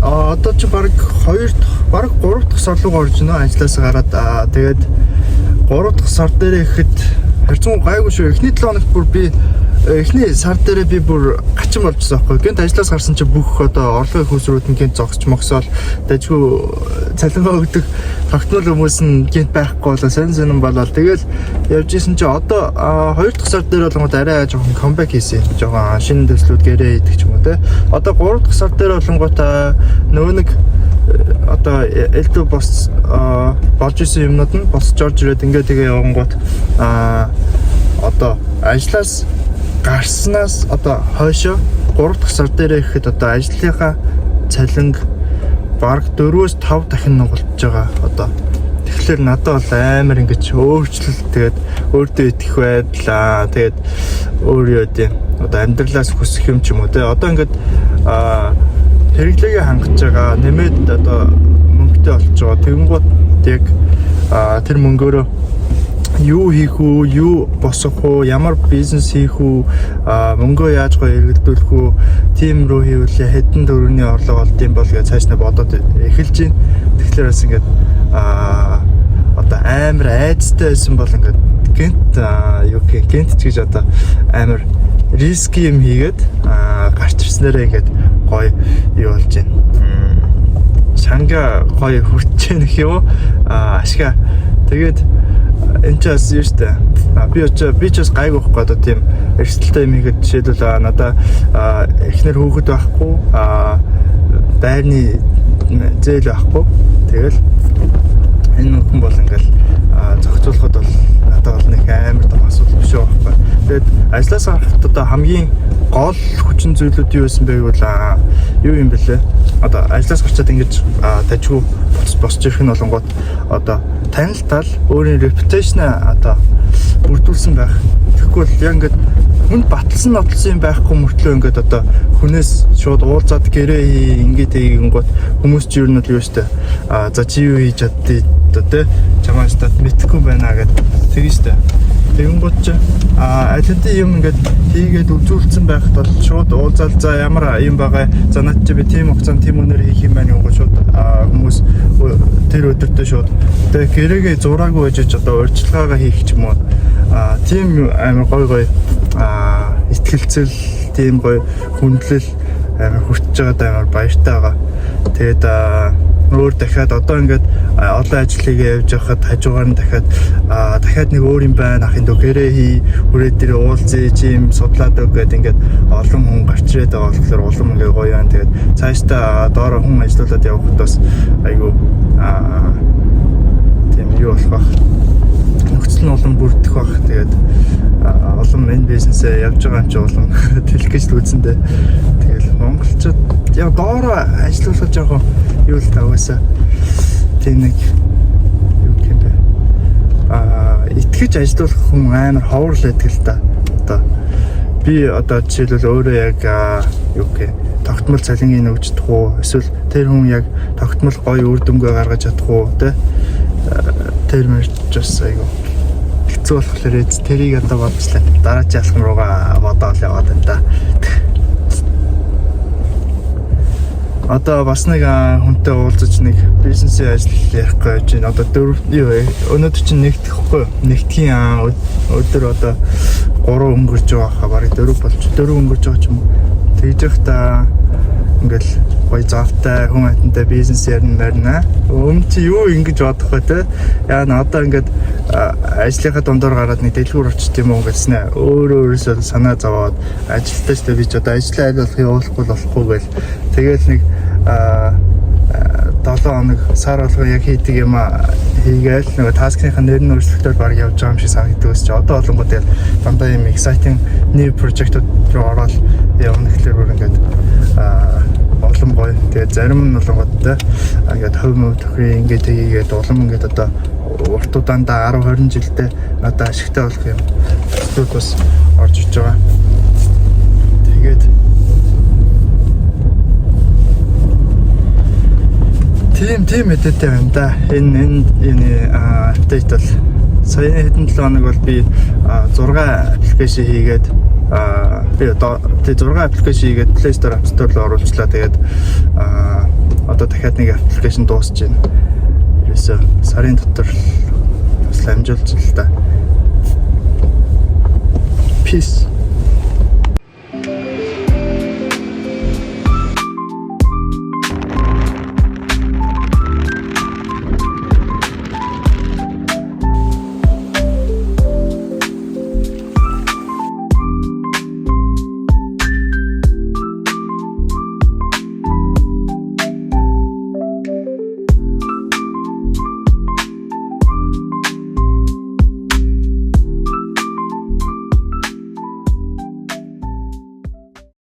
Одоо чи баг 3 дахь сар руу орж байна ажлаас гараад тэгээд 3 дахь сар дээр ихэд харьцангуй гайгүй шүү. Эхний 7 хоногт бүр би эхний сар дээрээ би бүр гачин болчихсон байхгүй. Гэнт ажлаас гарсан чи бүх одоо орлогын хөөсрүүд нь гэнт зогсч могсоол дажгүй цалингаа өгдөг тогтмол хүмүүс нь гэнт байхгүй болоо сонин болоод тэгэл явж исэн чи одоо 2 дахь сар дээр болонгод арай жоохон камбэк хийсэн. Жоохон шинэ төслүүд гэрээ идэх ч юм уу те. Одоо 3 дахь сар дээр болонгод нөгөө нэг одоо элдв бос болж исэн юмнууд нь босч орж ирээд ингээ тэгээ явангууд одоо ажлаас гарснаас одоо хойшоо 3 дахь сар дээр ирэхэд одоо ажлынхаа цалинг бараг 4-5 дахин нугалж байгаа одоо. Тэгэхээр надад бол амар ингэж өөрчлөлт тэгээд өөртөө итгэх байдлаа тэгээд өөр юу гэдэг одоо амьдралаас хүсэх юм ч юм уу те. Одоо ингээд хэрэглээгээ хангаж байгаа нэмээд одоо мөнгөтэй болж байгаа. Тэгэнгүүт яг тэр мөнгөөрөө юу хийх үү, юу босгох үү, ямар бизнес хийх үү, мөнгөө яаж гоё эргэлдүүлэх үү, тим рүү хийвэл хэдэн төгрөгийн орлого олдсон бол гэж цаашнаа бодоод эхэлж байна. Тэгэхээр бас ингээд одоо амар айцтай байсан бол ингээд гэнт юу гэнт ч гэж одоо амар риски юм хийгээд гарч ирснээрээ ингээд гоё юу болж байна. Шанга гоё хүрч гэх юм уу? Ашга тэгээд энэ ч бас юу штэ. Би ч бас гайгүй байхгүй одоо тийм эрсдэлтэй юм ихэд жишээлбэл надаа эхнэр хүүхэд байхгүй байрны зээл байхгүй. Тэгэл энэ хүн бол ингээл зохицуулахад бол надад бол нэг амар том асуудал биш байхгүй. Тэгээд ажлаас гарахад одоо хамгийн гол хүчин зүйлүүд юу байсан бэ гэвэл юу юм бэлээ? Одоо ажлаас гарчаад ингэж тажгүй босч ирэх нь болонгууд одоо танилтал өөрийн репутейшн одоо бүрдүүлсэн байх. Тэгэхгүй бол яг ингээд хүн баталсан юм байхгүй мөртлөө ингээд одоо хүнээс шууд уулзаад гэрээ ингээд хийгэнгүүт хүмүүс ч юу нь юу штэ за чи юу хийж чаддээ одоо те чамаа стат мэдхгүй байна гэд тэгэн штэ. Тэгэнгүүт ч аль хэдийн юм ингээд хийгээд үзүүлсэн байхад бол шууд уулзаал за ямар юм байгаа за над чи би тийм хугацаанд тийм өнөр хийх юм байна гоо шууд хүмүүс тэр өдөртөө шууд тэгээ гэрээгээ зураагүй байж одоо урьдчилгаагаа хийх ч юм уу тийм амар гоё итгэлцэл тийм гоё хүндлэл амар хүртэж байгаа амар баяртай байгаа. Тэгээд өөр дахиад одоо ингээд олон ажил хийгээ явж байхад хажуугаар нь дахиад нэг өөр юм байна ахын дөө гэрээ хий хүрээд дээр уулзъя чим судлаад өг гэдэг ингээд олон хүн гарч ирээд байгаа болохоор улам ингээд гоё юм. Тэгээд цаашдаа доороо хүн ажиллуулад явхад бас айгу тийм юу болох байх. Нөхцөл нь улам бүрдэх байх. Тэгээд улам энэ бизнесээ явж байгаа юм чи улам тэлэх гэж үзэндээ. Тэгэл монголчууд яг доороо ажиллуулах жоохон юу л таваасаа тийм нэг юу гэх юм бэ итгэж ажиллах хүн амар ховор л байдаг л та. Одоо би одоо жишээлбэл өөрөө яг юу гэх тогтмол цалингийн өгч чадах уу эсвэл тэр хүн яг тогтмол гоё үр дүнгээ гаргаж чадах уу те тэр мэрч бас айгу хэцүү болохоор тэрийг одоо бодчихлаа дараагийн алхам руугаа бодоод яваад байна да. Одоо бас нэг хүнтэй уулзаж нэг бизнесийн ажил ярих гэж байна. Одоо өнөөдөр чинь нэгтгэхгүй. Нэгтгэхийн өдөр одоо 3 өнгөрч байгаа хаа барыг 4 өнгөрч байгаа ч юм уу. Тэгж явахдаа ингээл гоё завтай хүн айтантай бизнес ярина. Өмнө чи юу ингэж бодох вэ те? Яа н одоо ингээд ажлынхаа дундор гараад нэг дэлгүүр очт юм уу гэснэ. Өөрөөсөө санаа зовоод ажилтаа ч би ч одоо ажлаа аль болохгүй гэл. Тэгэл нэг 7 хоног сар болгоо яг хийдэг юм хийгээл нөгөө таскийнхаа нэр нь өөрчлөлтөөр баг явж байгаа юм шиг санагддаг ус чи одоо олонгууд яг дандаа юм exciting new project-ууд руу ороод явна гэхлээр бүр ингээд улам гоё. Тэгээд зарим нь олонгуудтай ингээд хөв мөв төхрий ингээд хийгээд улам ингээд одоо уртуудаандаа 10-20 жилдээ надад ашигтай болох юм зүйл бас орж иж байгаа. Тэгээд тийм мэдээтэй юм да. Энэ апдейт бол саяны хэдэн 7 хоног бол би 6 аппликейшн хийгээд би одоо 6 аппликейшн хийгээд Play Store App Store руу оруулчлаа. Тэгээд дахиад нэг аппликейшн дуусч байна. Ерөөсөө сарын дотор бас амжуулж л та. Peace.